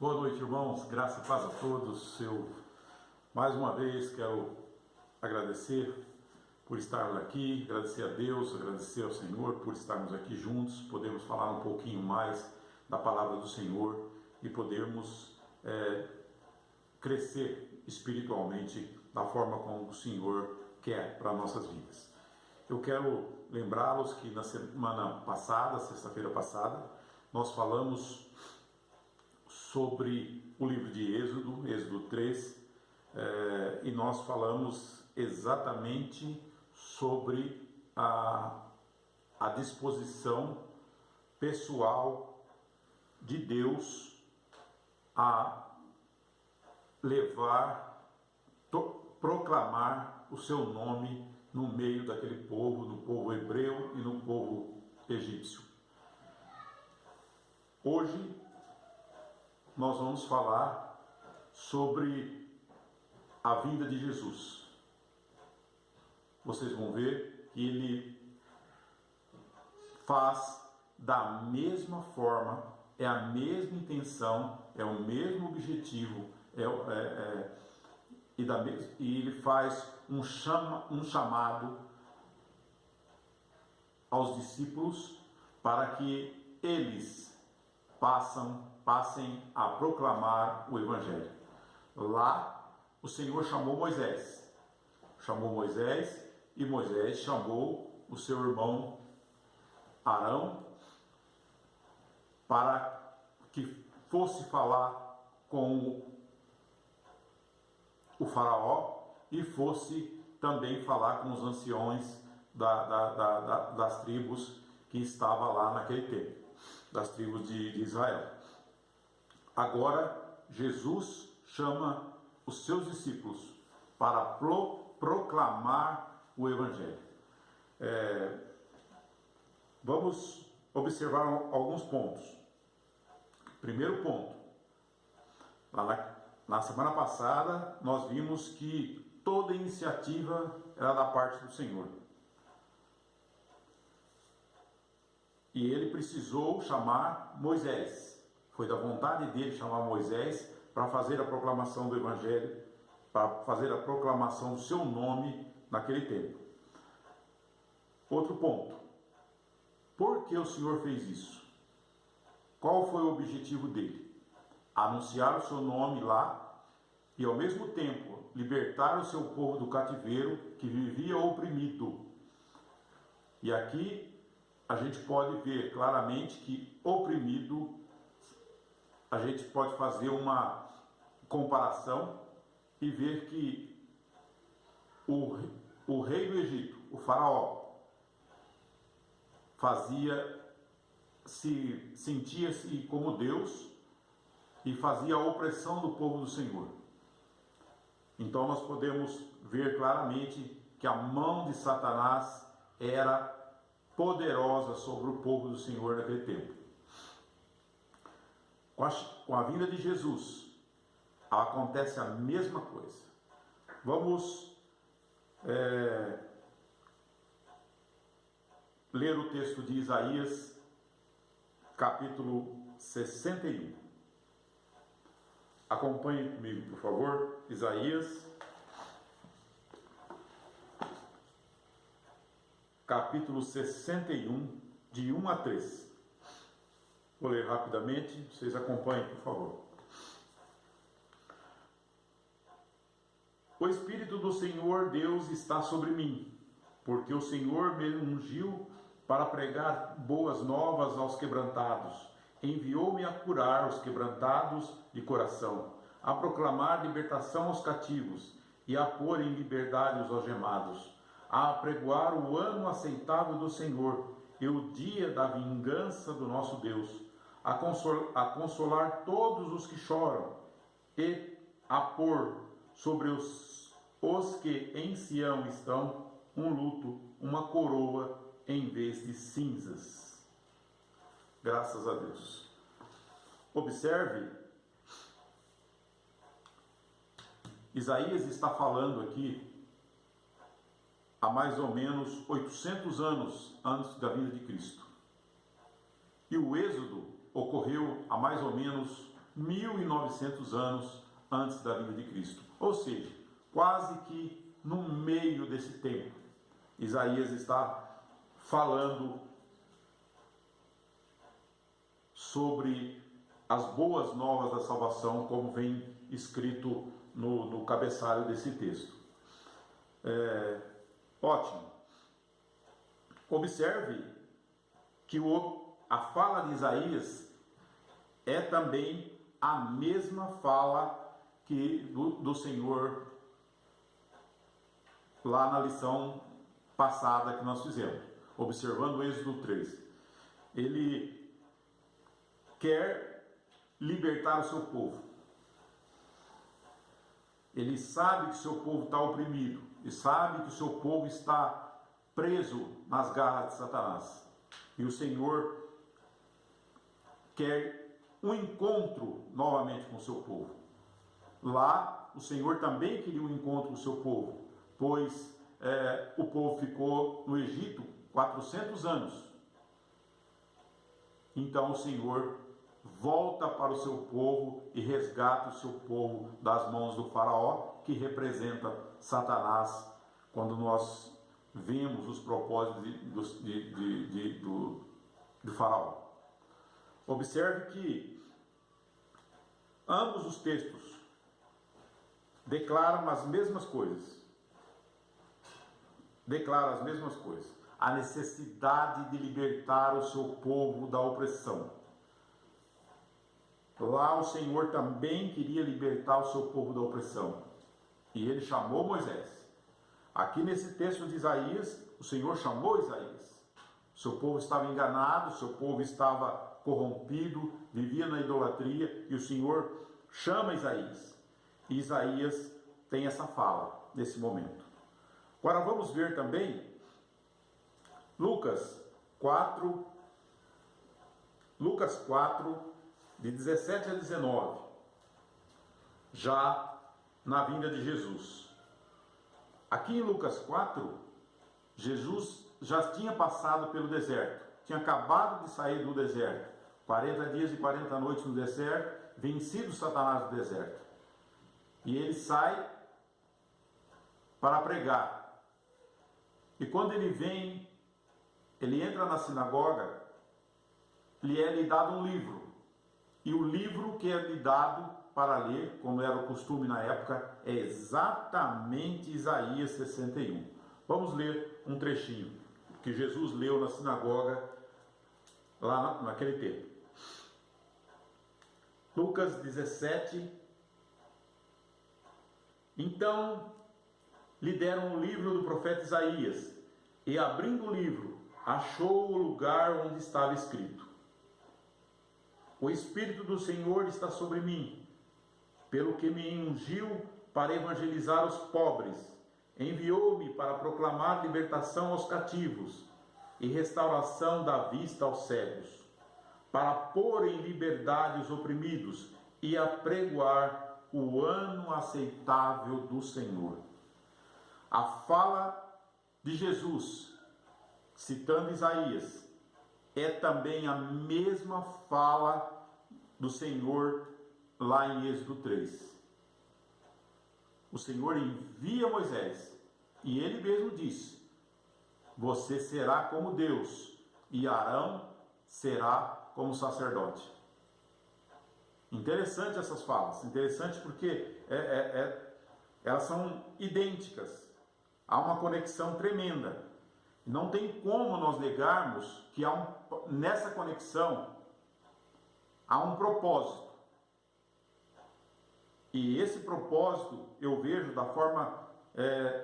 Boa noite, irmãos. Graça e paz a todos. Eu, mais uma vez, quero agradecer por estarmos aqui, agradecer a Deus, agradecer ao Senhor por estarmos aqui juntos, podemos falar um pouquinho mais da palavra do Senhor e podermos crescer espiritualmente da forma como o Senhor quer para nossas vidas. Eu quero lembrá-los que na semana passada, sexta-feira passada, nós falamos sobre o livro de Êxodo 3, e nós falamos exatamente sobre a disposição pessoal de Deus a levar, proclamar o seu nome no meio daquele povo, no povo hebreu e no povo egípcio. Hoje nós vamos falar sobre a vinda de Jesus. Vocês vão ver que ele faz da mesma forma, é a mesma intenção, é o mesmo objetivo, e ele faz um chamado aos discípulos para que eles passem a proclamar o Evangelho. Lá, o Senhor chamou Moisés e Moisés chamou o seu irmão Arão para que fosse falar com o faraó e fosse também falar com os anciões das tribos que estavam lá naquele tempo, das tribos de Israel. Agora, Jesus chama os seus discípulos para proclamar o Evangelho. Vamos observar alguns pontos. Primeiro ponto, na semana passada nós vimos que toda iniciativa era da parte do Senhor. E ele precisou chamar Moisés. Foi da vontade dele chamar Moisés para fazer a proclamação do Evangelho, para fazer a proclamação do seu nome naquele tempo. Outro ponto. Por que o Senhor fez isso? Qual foi o objetivo dele? Anunciar o seu nome lá e, ao mesmo tempo, libertar o seu povo do cativeiro que vivia oprimido. E aqui a gente pode ver claramente que oprimido, a gente pode fazer uma comparação e ver que o rei do Egito, o faraó, sentia-se como Deus e fazia a opressão do povo do Senhor. Então nós podemos ver claramente que a mão de Satanás era poderosa sobre o povo do Senhor naquele tempo. Com a vinda de Jesus, acontece a mesma coisa. Vamos ler o texto de Isaías, capítulo 61. Acompanhe comigo, por favor. Isaías, capítulo 61, de 1 a 3. Vou ler rapidamente, vocês acompanhem, por favor. O Espírito do Senhor Deus está sobre mim, porque o Senhor me ungiu para pregar boas novas aos quebrantados. Enviou-me a curar os quebrantados de coração, a proclamar libertação aos cativos e a pôr em liberdade os algemados, a apregoar o ano aceitável do Senhor e o dia da vingança do nosso Deus, a consolar todos os que choram e a pôr sobre os que em Sião estão um luto, uma coroa em vez de cinzas. Graças a Deus. Observe, Isaías está falando aqui há mais ou menos 800 anos antes da vinda de Cristo. E o Êxodo ocorreu há mais ou menos 1900 anos antes da vinda de Cristo. Ou seja, quase que no meio desse tempo, Isaías está falando sobre as boas novas da salvação, como vem escrito no cabeçalho desse texto. Ótimo. Observe que a fala de Isaías é também a mesma fala do Senhor lá na lição passada que nós fizemos, observando o Êxodo 3. Ele quer libertar o seu povo. Ele sabe que o seu povo está oprimido, e sabe que o seu povo está preso nas garras de Satanás. E o Senhor quer um encontro novamente com o seu povo. Lá, o Senhor também queria um encontro com o seu povo, pois o povo ficou no Egito 400 anos. Então o Senhor volta para o seu povo e resgata o seu povo das mãos do faraó, que representa Satanás, quando nós vemos os propósitos do faraó. Observe que ambos os textos declaram as mesmas coisas. A necessidade de libertar o seu povo da opressão. Lá o Senhor também queria libertar o seu povo da opressão. E ele chamou Moisés. Aqui nesse texto de Isaías, o Senhor chamou Isaías. O seu povo estava enganado, o seu povo estava corrompido, vivia na idolatria, e o Senhor chama Isaías. E Isaías tem essa fala nesse momento. Agora vamos ver também Lucas 4, de 17 a 19, já na vinda de Jesus. Aqui em Lucas 4, Jesus já tinha passado pelo deserto, tinha acabado de sair do deserto, 40 dias e 40 noites no deserto, vencido Satanás no deserto. E ele sai para pregar. E quando ele vem, ele entra na sinagoga, lhe é lhe dado um livro. E o livro que é lhe dado para ler, como era o costume na época, é exatamente Isaías 61. Vamos ler um trechinho que Jesus leu na sinagoga lá naquele tempo. Lucas 17. Então lhe deram o livro do profeta Isaías, e abrindo o livro, achou o lugar onde estava escrito: O Espírito do Senhor está sobre mim, pelo que me ungiu para evangelizar os pobres, enviou-me para proclamar libertação aos cativos e restauração da vista aos cegos, para pôr em liberdade os oprimidos e apregoar o ano aceitável do Senhor. A fala de Jesus, citando Isaías, é também a mesma fala do Senhor lá em Êxodo 3. O Senhor envia Moisés e ele mesmo diz: você será como Deus e Arão será como sacerdote. Interessante essas falas, interessante porque elas são idênticas, há uma conexão tremenda. Não tem como nós negarmos que nessa conexão há um propósito. E esse propósito eu vejo da forma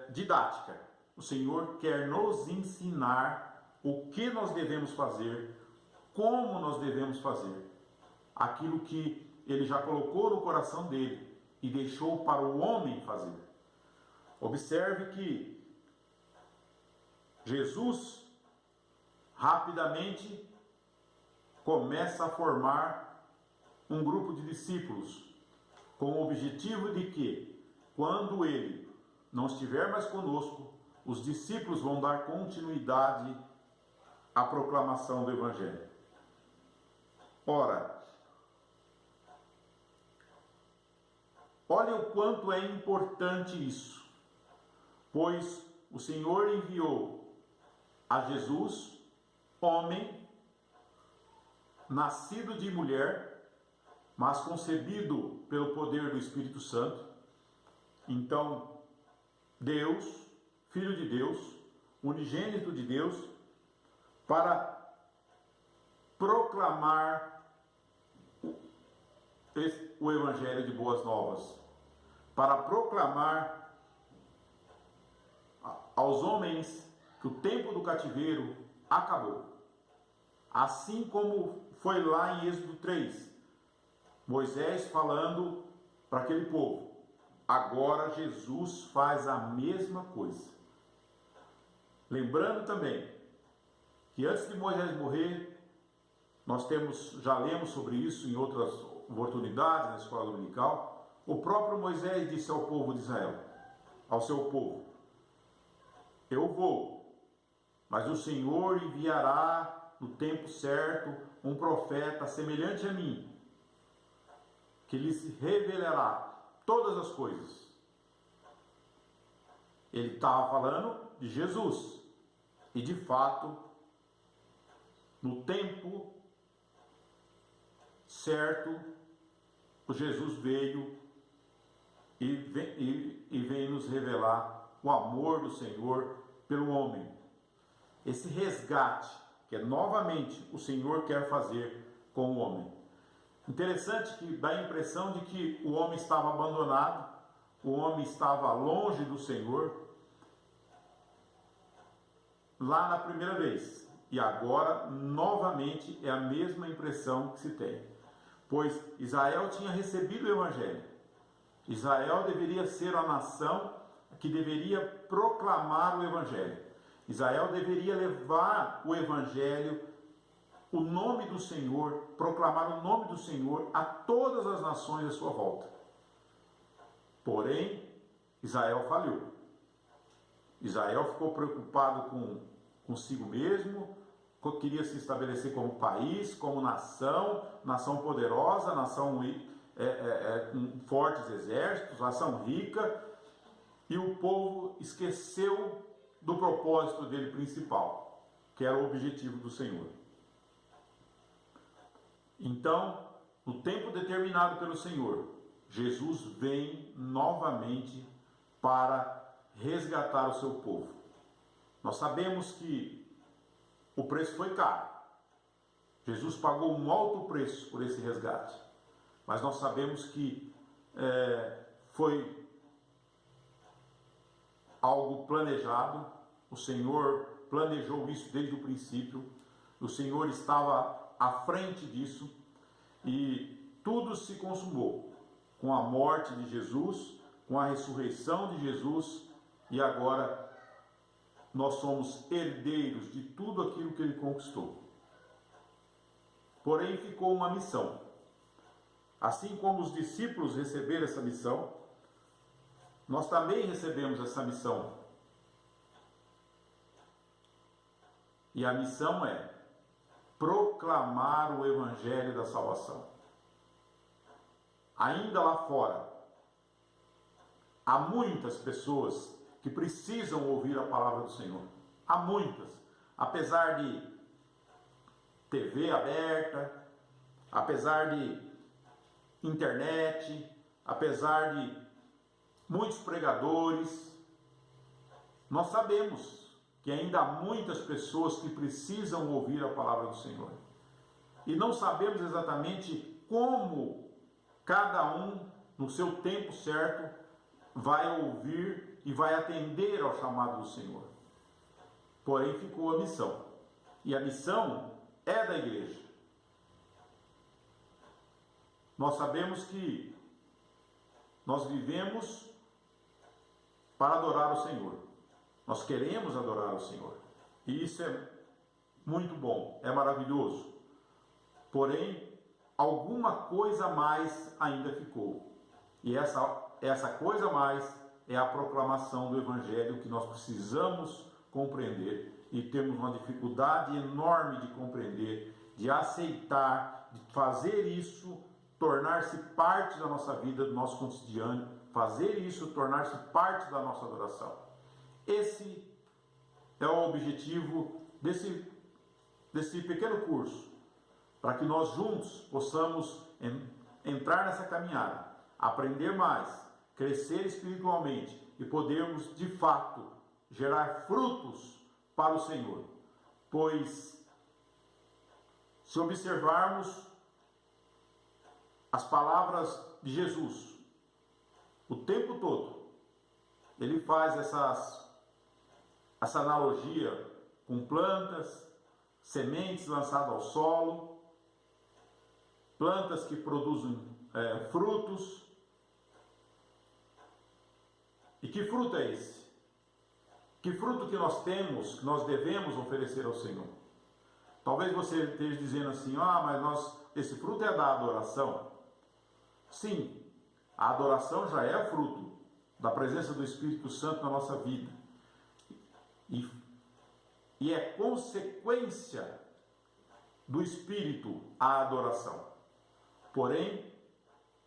didática. O Senhor quer nos ensinar o que nós devemos fazer, como nós devemos fazer, aquilo que Ele já colocou no coração dele e deixou para o homem fazer. Observe que Jesus rapidamente começa a formar um grupo de discípulos, com o objetivo de que, quando ele não estiver mais conosco, os discípulos vão dar continuidade à proclamação do Evangelho. Ora, Olha o quanto é importante isso, pois o Senhor enviou a Jesus, homem, nascido de mulher, mas concebido pelo poder do Espírito Santo. Então, Deus, Filho de Deus, unigênito de Deus, para proclamar o Evangelho de Boas Novas, para proclamar aos homens que o tempo do cativeiro acabou. Assim como foi lá em Êxodo 3, Moisés falando para aquele povo. Agora Jesus faz a mesma coisa. Lembrando também que antes de Moisés morrer, nós já lemos sobre isso em outras oportunidades na escola dominical, o próprio Moisés disse ao povo de Israel, ao seu povo: eu vou, mas o Senhor enviará no tempo certo um profeta semelhante a mim, que lhes revelará todas as coisas. Ele estava falando de Jesus. E de fato, no tempo certo, o Jesus veio e veio nos revelar o amor do Senhor pelo homem. Esse resgate que novamente o Senhor quer fazer com o homem. Interessante que dá a impressão de que o homem estava abandonado, o homem estava longe do Senhor lá na primeira vez. E agora, novamente, é a mesma impressão que se tem. Pois Israel tinha recebido o Evangelho. Israel deveria ser a nação que deveria proclamar o Evangelho. Israel deveria levar o Evangelho, o nome do Senhor, proclamar o nome do Senhor a todas as nações à sua volta. Porém, Israel falhou. Israel ficou preocupado consigo mesmo, queria se estabelecer como país, como nação poderosa, nação com fortes exércitos, nação rica, e o povo esqueceu do propósito dele principal, que era o objetivo do Senhor. Então, no tempo determinado pelo Senhor, Jesus vem novamente para resgatar o seu povo. Nós sabemos que o preço foi caro. Jesus pagou um alto preço por esse resgate. Mas nós sabemos que foi algo planejado. O Senhor planejou isso desde o princípio. O Senhor estava à frente disso. E tudo se consumou com a morte de Jesus, com a ressurreição de Jesus. E agora nós somos herdeiros de tudo aquilo que ele conquistou. Porém, ficou uma missão. Assim como os discípulos receberam essa missão, nós também recebemos essa missão. E a missão é proclamar o Evangelho da salvação. Ainda lá fora, há muitas pessoas que precisam ouvir a palavra do Senhor. Há muitas. Apesar de TV aberta, apesar de internet, apesar de muitos pregadores, nós sabemos que ainda há muitas pessoas que precisam ouvir a palavra do Senhor. E não sabemos exatamente como cada um, no seu tempo certo, vai ouvir e vai atender ao chamado do Senhor. Porém, ficou a missão. E a missão é da igreja. Nós sabemos que nós vivemos para adorar o Senhor. Nós queremos adorar o Senhor. E isso é muito bom, é maravilhoso. Porém, alguma coisa a mais ainda ficou. E essa coisa a mais é a proclamação do Evangelho, que nós precisamos compreender e temos uma dificuldade enorme de compreender, de aceitar, de fazer isso tornar-se parte da nossa vida, do nosso cotidiano, fazer isso tornar-se parte da nossa adoração. Esse é o objetivo desse pequeno curso, para que nós juntos possamos entrar nessa caminhada, aprender mais, crescer espiritualmente e podermos de fato gerar frutos para o Senhor. Pois, se observarmos as palavras de Jesus, o tempo todo, ele faz essa analogia com plantas, sementes lançadas ao solo, plantas que produzem frutos. E que fruto é esse? Que fruto que nós temos, que nós devemos oferecer ao Senhor? Talvez você esteja dizendo assim, mas esse fruto é da adoração. Sim, a adoração já é fruto da presença do Espírito Santo na nossa vida. E é consequência do Espírito a adoração. Porém,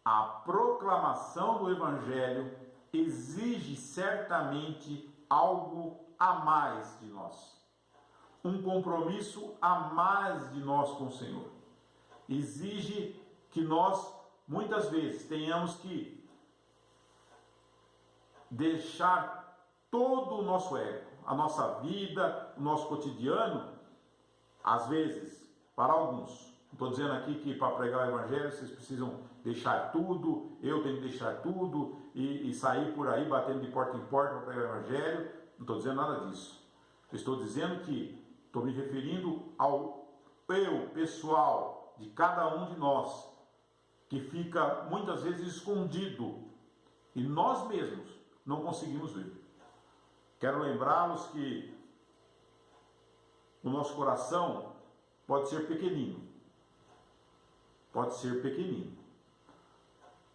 a proclamação do Evangelho exige certamente algo a mais de nós. Um compromisso a mais de nós com o Senhor. Exige que nós, muitas vezes, tenhamos que deixar todo o nosso ego, a nossa vida, o nosso cotidiano, às vezes, para alguns. Não estou dizendo aqui que para pregar o Evangelho vocês precisam deixar tudo, eu tenho que deixar tudo e sair por aí batendo de porta em porta para pregar o Evangelho. Não estou dizendo nada disso. Eu estou dizendo que estou me referindo ao eu, pessoal, de cada um de nós, que fica muitas vezes escondido e nós mesmos não conseguimos ver. Quero lembrá-los que o nosso coração pode ser pequenino,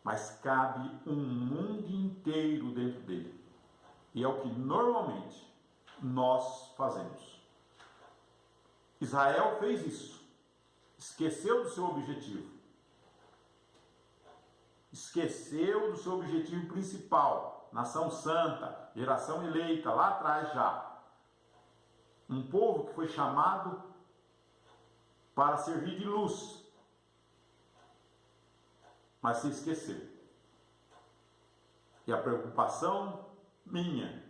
mas cabe um mundo inteiro dentro dele. E é o que normalmente nós fazemos. Israel fez isso, esqueceu do seu objetivo. Esqueceu do seu objetivo principal, nação santa, geração eleita, lá atrás já. Um povo que foi chamado para servir de luz, mas se esqueceu. E a preocupação minha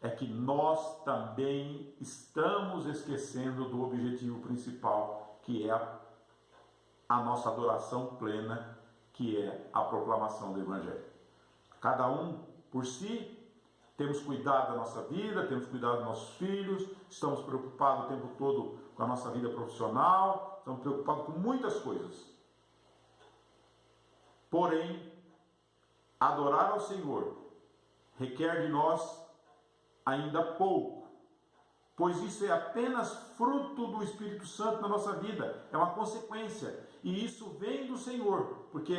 é que nós também estamos esquecendo do objetivo principal, que é a nossa adoração plena, que é a proclamação do Evangelho. Cada um por si, temos cuidado da nossa vida, temos cuidado dos nossos filhos, estamos preocupados o tempo todo com a nossa vida profissional, estamos preocupados com muitas coisas. Porém, adorar ao Senhor requer de nós ainda pouco, pois isso é apenas fruto do Espírito Santo na nossa vida, é uma consequência, e isso vem do Senhor, porque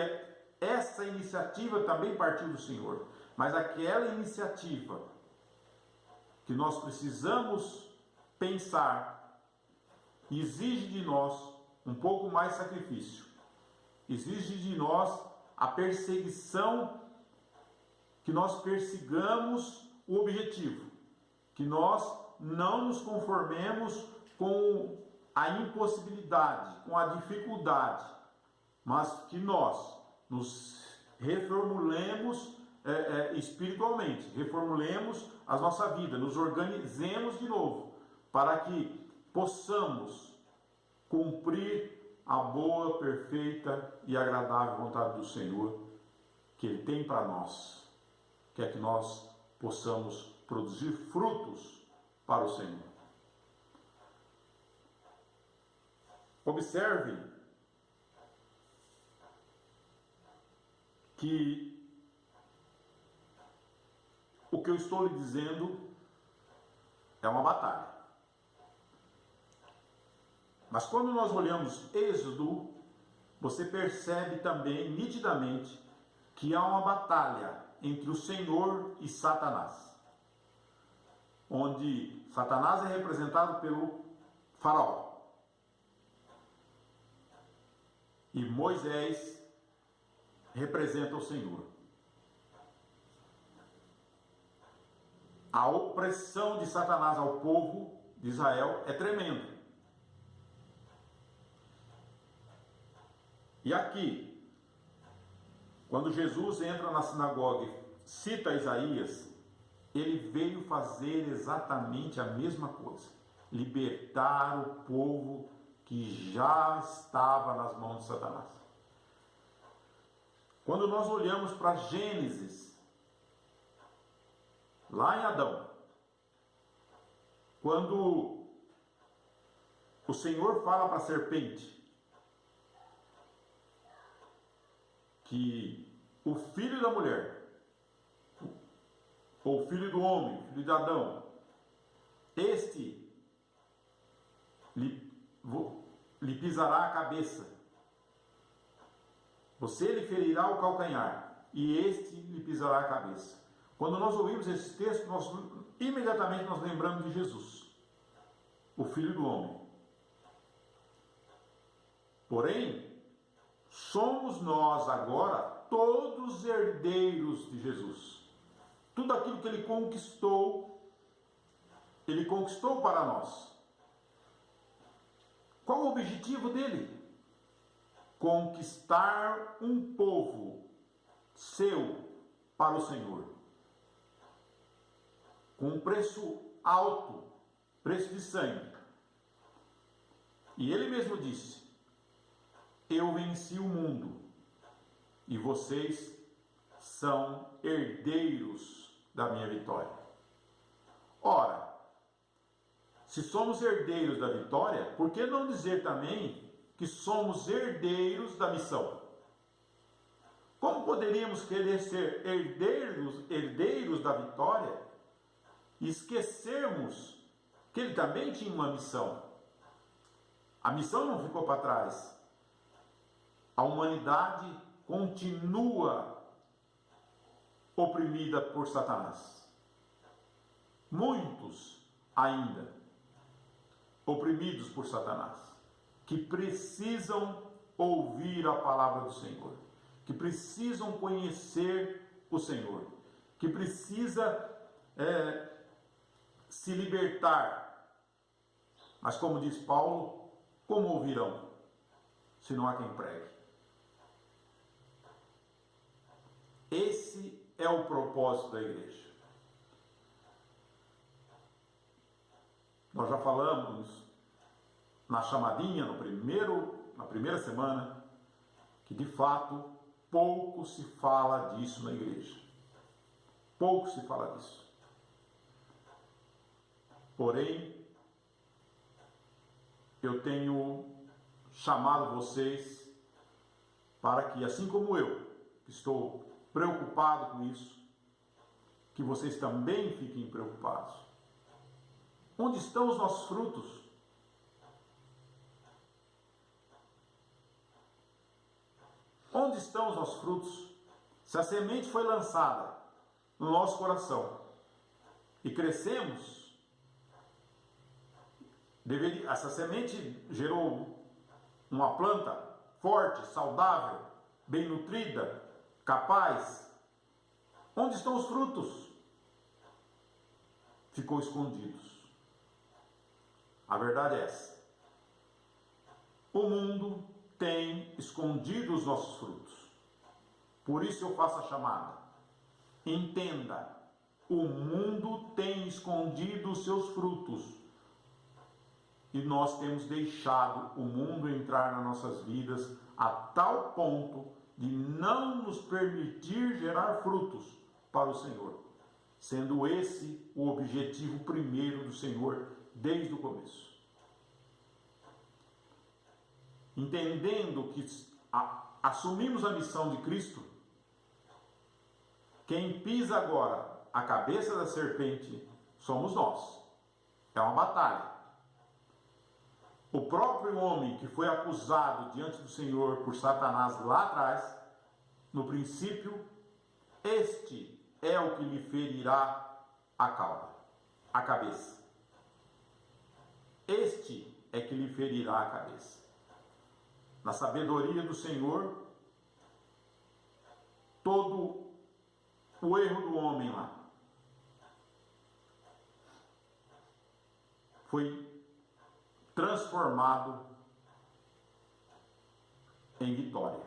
essa iniciativa também partiu do Senhor, mas aquela iniciativa que nós precisamos pensar exige de nós um pouco mais sacrifício, exige de nós a perseguição, que nós persigamos o objetivo, que nós não nos conformemos com a impossibilidade, com a dificuldade, mas que nós nos reformulemos espiritualmente, reformulemos a nossa vida, nos organizemos de novo, para que possamos cumprir a boa, perfeita e agradável vontade do Senhor que Ele tem para nós, que é que nós possamos produzir frutos para o Senhor. Observe que o que eu estou lhe dizendo é uma batalha. Mas quando nós olhamos Êxodo, você percebe também nitidamente que há uma batalha entre o Senhor e Satanás, onde Satanás é representado pelo faraó e Moisés representa o Senhor. A opressão de Satanás ao povo de Israel é tremenda. E aqui, quando Jesus entra na sinagoga e cita Isaías, ele veio fazer exatamente a mesma coisa: libertar o povo que já estava nas mãos de Satanás. Quando nós olhamos para Gênesis, lá em Adão, quando o Senhor fala para a serpente que o filho da mulher, ou o filho do homem, filho de Adão, este lhe pisará a cabeça, você lhe ferirá o calcanhar, e este lhe pisará a cabeça. Quando nós ouvimos esse texto, imediatamente nós lembramos de Jesus, o Filho do Homem. Porém, somos nós agora todos herdeiros de Jesus. Tudo aquilo que ele conquistou para nós. Qual o objetivo dele? Conquistar um povo seu para o Senhor. Com um preço alto, preço de sangue. E ele mesmo disse: eu venci o mundo e vocês são herdeiros da minha vitória. Ora, se somos herdeiros da vitória, por que não dizer também que somos herdeiros da missão? Como poderíamos querer ser herdeiros da vitória e esquecermos que ele também tinha uma missão? A missão não ficou para trás. A humanidade continua oprimida por Satanás. Muitos ainda oprimidos por Satanás, que precisam ouvir a palavra do Senhor, que precisam conhecer o Senhor, que precisa se libertar. Mas como diz Paulo, como ouvirão, se não há quem pregue? Esse é o propósito da igreja. Nós já falamos na chamadinha, na primeira semana, que de fato pouco se fala disso na igreja. Pouco se fala disso. Porém, eu tenho chamado vocês para que, assim como eu, que estou preocupado com isso, que vocês também fiquem preocupados. Onde estão os nossos frutos? Onde estão os nossos frutos? Se a semente foi lançada no nosso coração e crescemos, essa semente gerou uma planta forte, saudável, bem nutrida, capaz. Onde estão os frutos? Ficou escondidos. A verdade é essa. O mundo tem escondido os nossos frutos. Por isso eu faço a chamada. Entenda, o mundo tem escondido os seus frutos. E nós temos deixado o mundo entrar nas nossas vidas a tal ponto de não nos permitir gerar frutos para o Senhor, sendo esse o objetivo primeiro do Senhor desde o começo. Entendendo que assumimos a missão de Cristo, quem pisa agora a cabeça da serpente somos nós. É uma batalha. O próprio homem que foi acusado diante do Senhor por Satanás lá atrás, no princípio, este é o que lhe ferirá a cauda, a cabeça. Este é que lhe ferirá a cabeça. Na sabedoria do Senhor, todo o erro do homem lá foi transformado em vitória.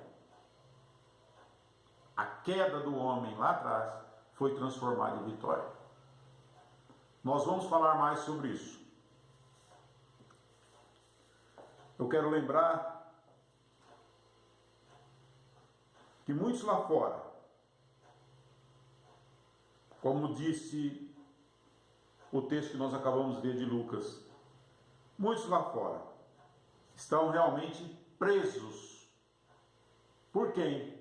A queda do homem lá atrás foi transformada em vitória. Nós vamos falar mais sobre isso. Eu quero lembrar que muitos lá fora, como disse o texto que nós acabamos de ler de Lucas, muitos lá fora estão realmente presos. Por quem?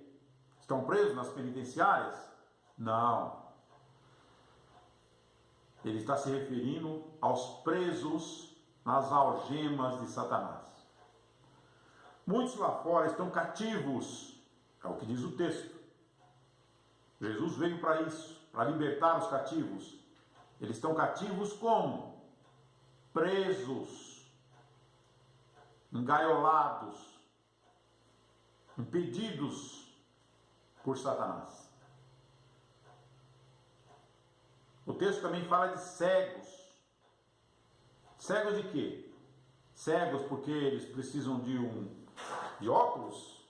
Estão presos nas penitenciárias? Não. Ele está se referindo aos presos nas algemas de Satanás. Muitos lá fora estão cativos, é o que diz o texto. Jesus veio para isso, para libertar os cativos. Eles estão cativos como? Presos, engaiolados, impedidos por Satanás. O texto também fala de cegos. Cegos de quê? Cegos porque eles precisam de óculos?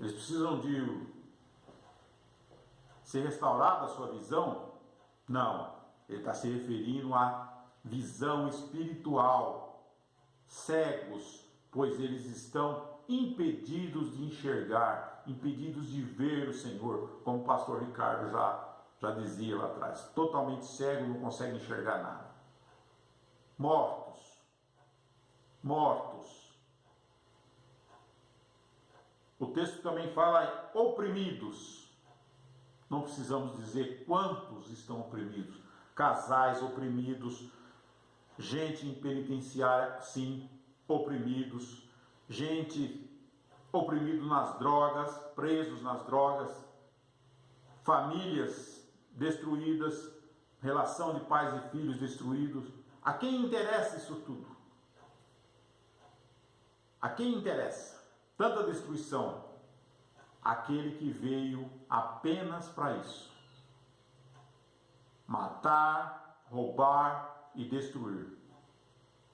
Eles precisam de ser restaurada a sua visão? Não. Ele está se referindo à visão espiritual. Cegos, pois eles estão impedidos de enxergar, impedidos de ver o Senhor, como o pastor Ricardo já dizia lá atrás. Totalmente cego, não consegue enxergar nada. Mortos. O texto também fala em oprimidos. Não precisamos dizer quantos estão oprimidos. Casais oprimidos, gente em penitenciária, sim, oprimidos, gente oprimido nas drogas, presos nas drogas, famílias destruídas, relação de pais e filhos destruídos. A quem interessa isso tudo? A quem interessa tanta destruição? Aquele que veio apenas para isso: matar, roubar e destruir.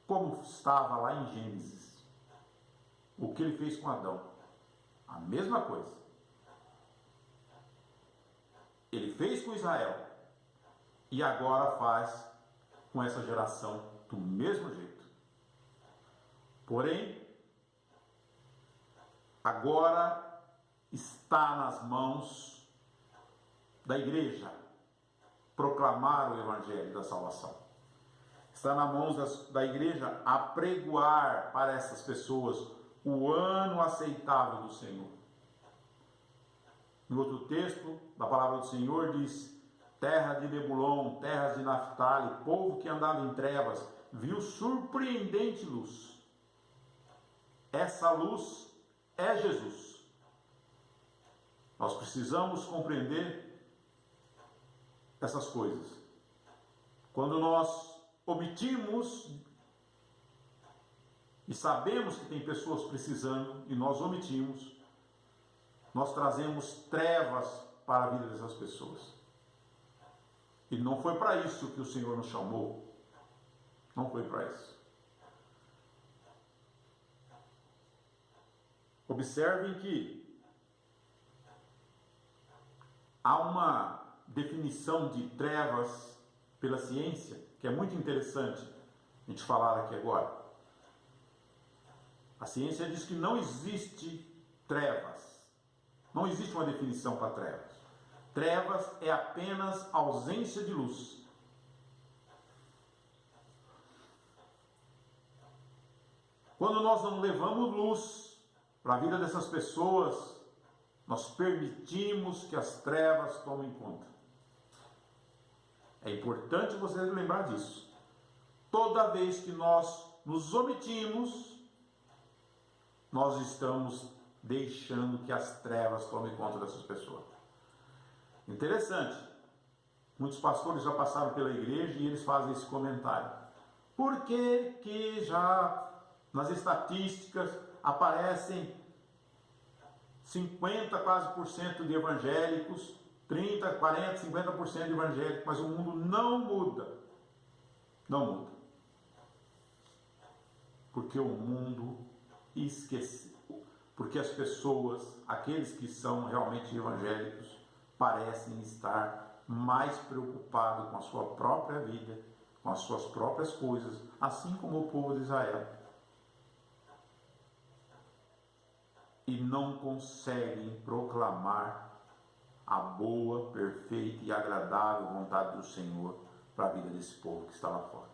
Como estava lá em Gênesis. O que ele fez com Adão? A mesma coisa. Ele fez com Israel e agora faz com essa geração do mesmo jeito. Porém, agora está nas mãos da igreja proclamar o evangelho da salvação. Está nas mãos da igreja apregoar para essas pessoas o ano aceitável do Senhor. Em outro texto da palavra do Senhor diz: terra de Nebulon, terras de Naftali, povo que andava em trevas, viu surpreendente luz. Essa luz é Jesus. Nós precisamos compreender essas coisas. Quando nós omitimos e sabemos que tem pessoas precisando e nós omitimos, nós trazemos trevas para a vida dessas pessoas. E não foi para isso que o Senhor nos chamou. Não foi para isso. Observem que há uma definição de trevas pela ciência que é muito interessante a gente falar aqui agora. A ciência diz que não existe trevas. Não existe uma definição para trevas. Trevas é apenas ausência de luz. Quando nós não levamos luz para a vida dessas pessoas, nós permitimos que as trevas tomem conta. É importante você lembrar disso. Toda vez que nós nos omitimos, nós estamos deixando que as trevas tomem conta dessas pessoas. Interessante. Muitos pastores já passaram pela igreja e eles fazem esse comentário. Por que já nas estatísticas aparecem 50 quase por cento de evangélicos, 30, 40, 50% de evangélicos, mas o mundo não muda. Não muda. Porque o mundo esqueceu. Porque as pessoas, aqueles que são realmente evangélicos, parecem estar mais preocupados com a sua própria vida, com as suas próprias coisas, assim como o povo de Israel. E não conseguem proclamar a boa, perfeita e agradável vontade do Senhor para a vida desse povo que está lá fora.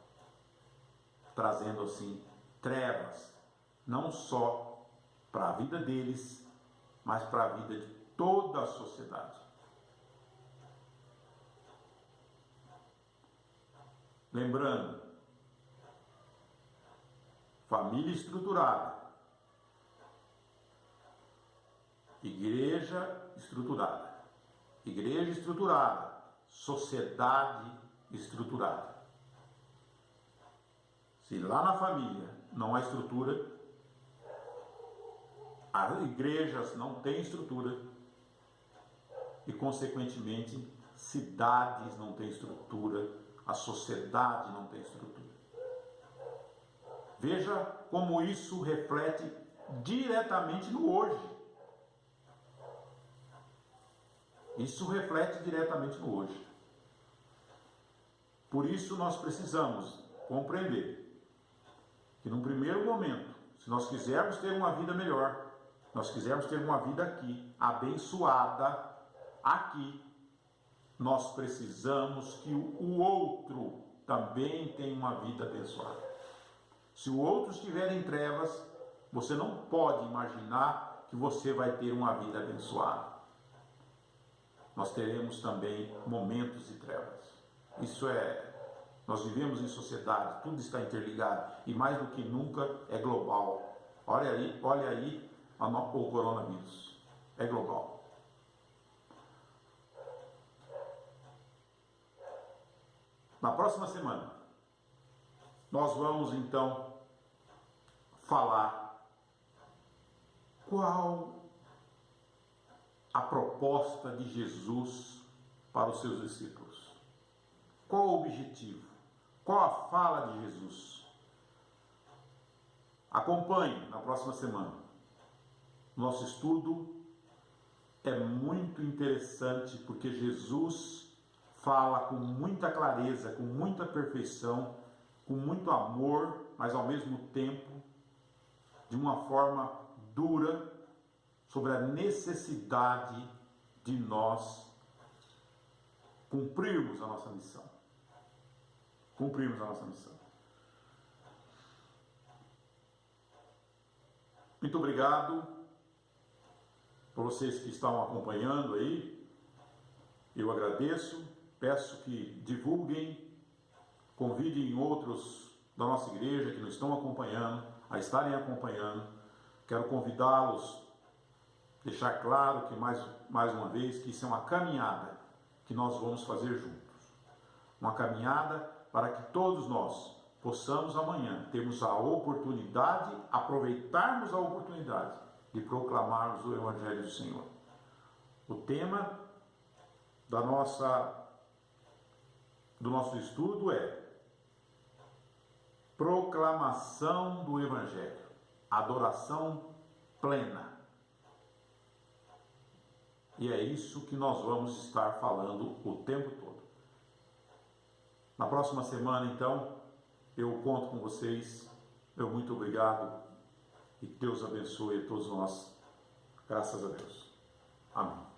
Trazendo assim trevas, não só para a vida deles, mas para a vida de toda a sociedade. Lembrando, família estruturada, igreja estruturada, sociedade estruturada. Se lá na família não há estrutura, as igrejas não têm estrutura e, consequentemente, cidades não têm estrutura, a sociedade não tem estrutura. Veja como isso reflete diretamente no hoje. Isso reflete diretamente no hoje. Por isso nós precisamos compreender que num primeiro momento, se nós quisermos ter uma vida melhor, nós quisermos ter uma vida aqui, abençoada, aqui, nós precisamos que o outro também tenha uma vida abençoada. Se o outro estiver em trevas, você não pode imaginar que você vai ter uma vida abençoada. Nós teremos também momentos de trevas. Nós vivemos em sociedade, tudo está interligado e mais do que nunca é global. Olha aí o coronavírus, é global. Na próxima semana, nós vamos então falar qual a proposta de Jesus para os seus discípulos. Qual o objetivo? Qual a fala de Jesus? Acompanhe na próxima semana. Nosso estudo é muito interessante porque Jesus fala com muita clareza, com muita perfeição, com muito amor, mas ao mesmo tempo de uma forma dura sobre a necessidade de nós cumprirmos a nossa missão. Cumprirmos a nossa missão. Muito obrigado por vocês que estão acompanhando aí. Eu agradeço, peço que divulguem, convidem outros da nossa igreja que nos estão acompanhando, a estarem acompanhando. Quero convidá-los, deixar claro que mais uma vez que isso é uma caminhada que nós vamos fazer juntos. Uma caminhada para que todos nós possamos amanhã termos a oportunidade, aproveitarmos a oportunidade de proclamarmos o Evangelho do Senhor. O tema do nosso estudo é proclamação do Evangelho, adoração plena. E é isso que nós vamos estar falando o tempo todo. Na próxima semana, então, eu conto com vocês. Meu muito obrigado e Deus abençoe a todos nós. Graças a Deus. Amém.